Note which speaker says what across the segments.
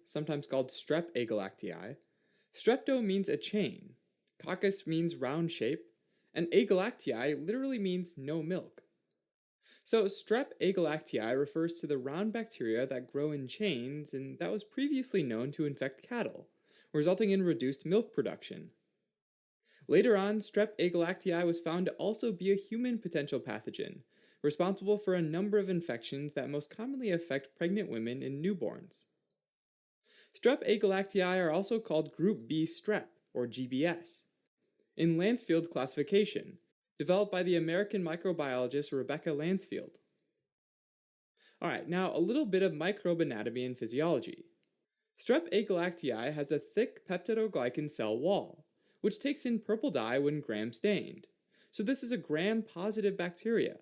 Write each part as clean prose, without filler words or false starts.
Speaker 1: sometimes called strep agalactiae. Strepto means a chain, coccus means round shape, and agalactiae literally means no milk. So, strep agalactiae refers to the round bacteria that grow in chains and that was previously known to infect cattle, resulting in reduced milk production. Later on, strep agalactiae was found to also be a human potential pathogen, responsible for a number of infections that most commonly affect pregnant women and newborns. Strep agalactiae are also called Group B Strep, or GBS, in Lansfield classification, developed by the American microbiologist Rebecca Lansfield. Alright, now a little bit of microbe anatomy and physiology. Strep agalactiae has a thick peptidoglycan cell wall, which takes in purple dye when gram-stained, so this is a gram-positive bacteria.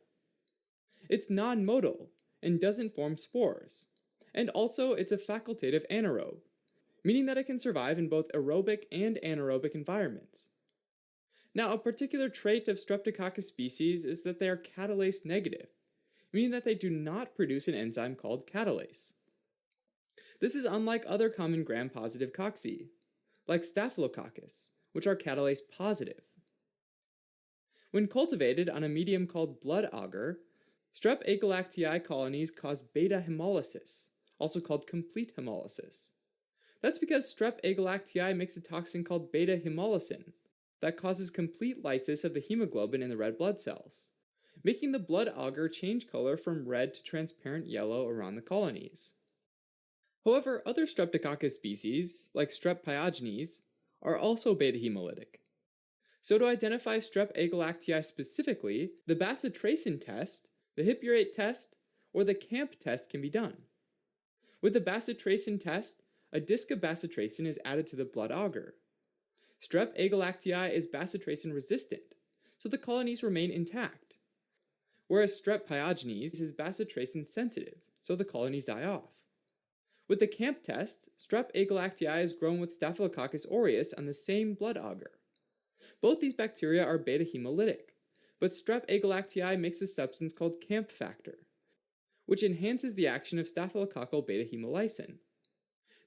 Speaker 1: It's non-motile and doesn't form spores, and also it's a facultative anaerobe, meaning that it can survive in both aerobic and anaerobic environments. Now, a particular trait of Streptococcus species is that they are catalase negative, meaning that they do not produce an enzyme called catalase. This is unlike other common gram-positive cocci, like Staphylococcus, which are catalase positive. When cultivated on a medium called blood agar, Strep agalactiae colonies cause beta hemolysis, also called complete hemolysis. That's because Strep agalactiae makes a toxin called beta hemolysin that causes complete lysis of the hemoglobin in the red blood cells, making the blood agar change color from red to transparent yellow around the colonies. However, other Streptococcus species, like Strep pyogenes, are also beta hemolytic. So to identify Strep agalactiae specifically, the bacitracin test, the hippurate test, or the CAMP test can be done. With the bacitracin test, a disc of bacitracin is added to the blood agar. Strep agalactiae is bacitracin resistant, so the colonies remain intact, whereas Strep pyogenes is bacitracin sensitive, so the colonies die off. With the CAMP test, Strep agalactiae is grown with Staphylococcus aureus on the same blood agar. Both these bacteria are beta hemolytic, but Strep agalactiae makes a substance called CAMP factor, which enhances the action of staphylococcal beta hemolysin.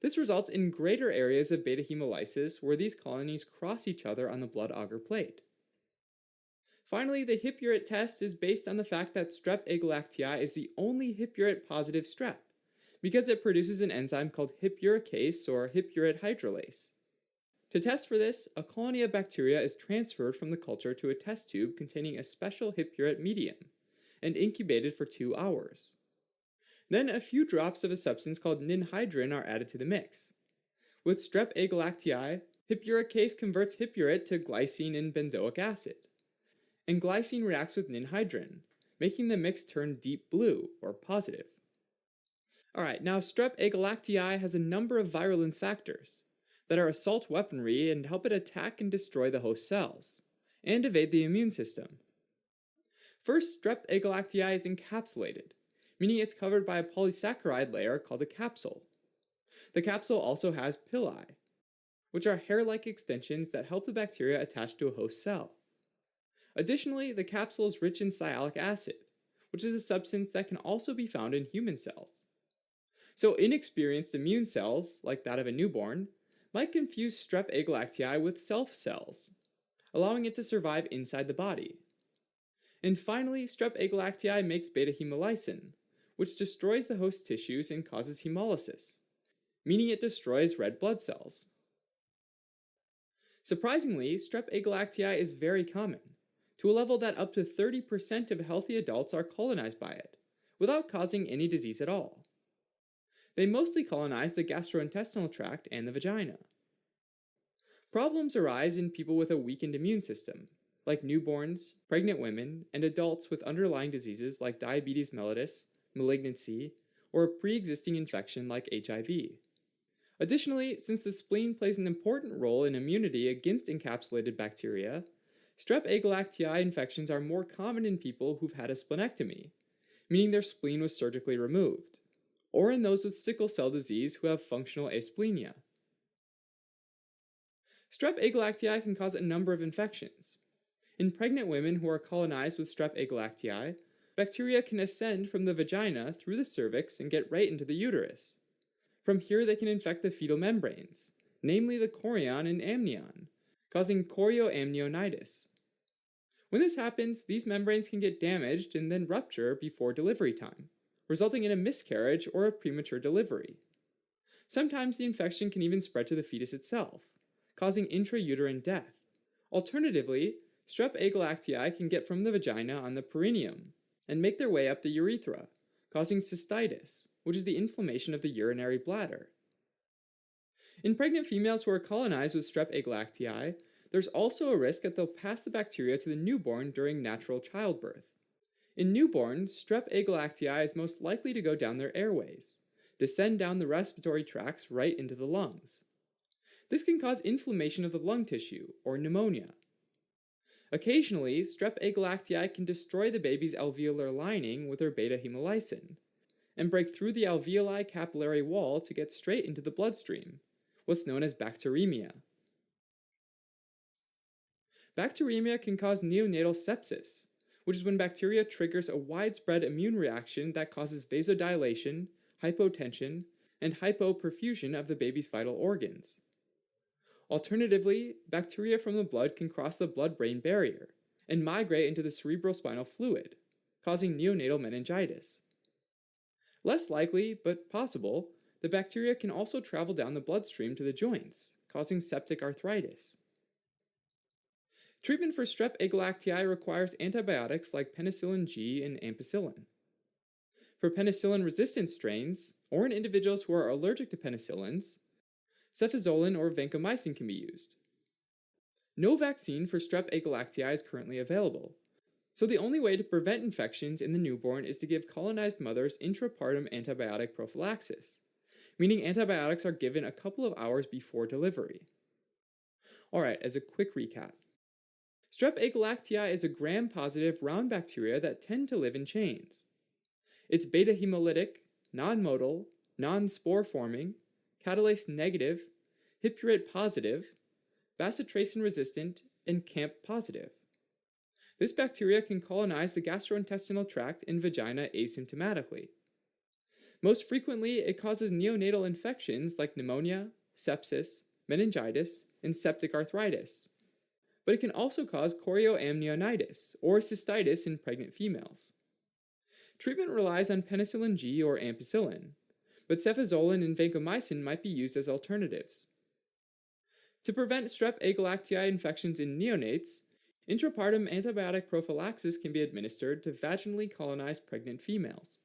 Speaker 1: This results in greater areas of beta hemolysis where these colonies cross each other on the blood agar plate. Finally, the hippurate test is based on the fact that Strep agalactiae is the only hippurate positive strep, because it produces an enzyme called hippuricase or hippurate hydrolase. To test for this, a colony of bacteria is transferred from the culture to a test tube containing a special hippurate medium and incubated for 2 hours. Then a few drops of a substance called ninhydrin are added to the mix. With Strep agalactiae, hippuricase converts hippurate to glycine and benzoic acid, and glycine reacts with ninhydrin, making the mix turn deep blue, or positive. Alright, now Strep agalactiae has a number of virulence factors that are assault weaponry and help it attack and destroy the host cells, and evade the immune system. First, Strep agalactiae is encapsulated, meaning it's covered by a polysaccharide layer called a capsule. The capsule also has pili, which are hair-like extensions that help the bacteria attach to a host cell. Additionally, the capsule is rich in sialic acid, which is a substance that can also be found in human cells. So inexperienced immune cells, like that of a newborn, might confuse Strep agalactiae with self cells, allowing it to survive inside the body. And finally, Strep agalactiae makes beta hemolysin, which destroys the host tissues and causes hemolysis, meaning it destroys red blood cells. Surprisingly, Strep agalactiae is very common, to a level that up to 30% of healthy adults are colonized by it, without causing any disease at all. They mostly colonize the gastrointestinal tract and the vagina. Problems arise in people with a weakened immune system, like newborns, pregnant women, and adults with underlying diseases like diabetes mellitus, malignancy, or a pre-existing infection like HIV. Additionally, since the spleen plays an important role in immunity against encapsulated bacteria, Strep agalactiae infections are more common in people who've had a splenectomy, meaning their spleen was surgically removed, or in those with sickle cell disease who have functional asplenia. Strep agalactiae can cause a number of infections. In pregnant women who are colonized with Strep agalactiae, bacteria can ascend from the vagina through the cervix and get right into the uterus. From here, they can infect the fetal membranes, namely the chorion and amnion, causing chorioamnionitis. When this happens, these membranes can get damaged and then rupture before delivery time, resulting in a miscarriage or a premature delivery. Sometimes the infection can even spread to the fetus itself, causing intrauterine death. Alternatively, strep agalactiae can get from the vagina on the perineum and make their way up the urethra, causing cystitis, which is the inflammation of the urinary bladder. In pregnant females who are colonized with strep agalactiae, there's also a risk that they'll pass the bacteria to the newborn during natural childbirth. In newborns, strep agalactiae is most likely to go down their airways, descend down the respiratory tracts right into the lungs. This can cause inflammation of the lung tissue, or pneumonia. Occasionally, strep agalactiae can destroy the baby's alveolar lining with their beta-hemolysin, and break through the alveoli capillary wall to get straight into the bloodstream, what's known as bacteremia. Bacteremia can cause neonatal sepsis, which is when bacteria triggers a widespread immune reaction that causes vasodilation, hypotension, and hypoperfusion of the baby's vital organs. Alternatively, bacteria from the blood can cross the blood-brain barrier and migrate into the cerebrospinal fluid, causing neonatal meningitis. Less likely, but possible, the bacteria can also travel down the bloodstream to the joints, causing septic arthritis. Treatment for strep agalactiae requires antibiotics like penicillin G and ampicillin. For penicillin-resistant strains, or in individuals who are allergic to penicillins, cefazolin or vancomycin can be used. No vaccine for strep agalactiae is currently available, so the only way to prevent infections in the newborn is to give colonized mothers intrapartum antibiotic prophylaxis, meaning antibiotics are given a couple of hours before delivery. Alright, as a quick recap. Strep agalactiae is a gram-positive round bacteria that tend to live in chains. It's beta-hemolytic, non-motile, non-spore-forming, catalase negative, hippurate positive, bacitracin resistant, and camp positive. This bacteria can colonize the gastrointestinal tract and vagina asymptomatically. Most frequently, it causes neonatal infections like pneumonia, sepsis, meningitis, and septic arthritis. But it can also cause chorioamnionitis or cystitis in pregnant females. Treatment relies on penicillin G or ampicillin, but cefazolin and vancomycin might be used as alternatives. To prevent strep agalactiae infections in neonates, intrapartum antibiotic prophylaxis can be administered to vaginally colonized pregnant females.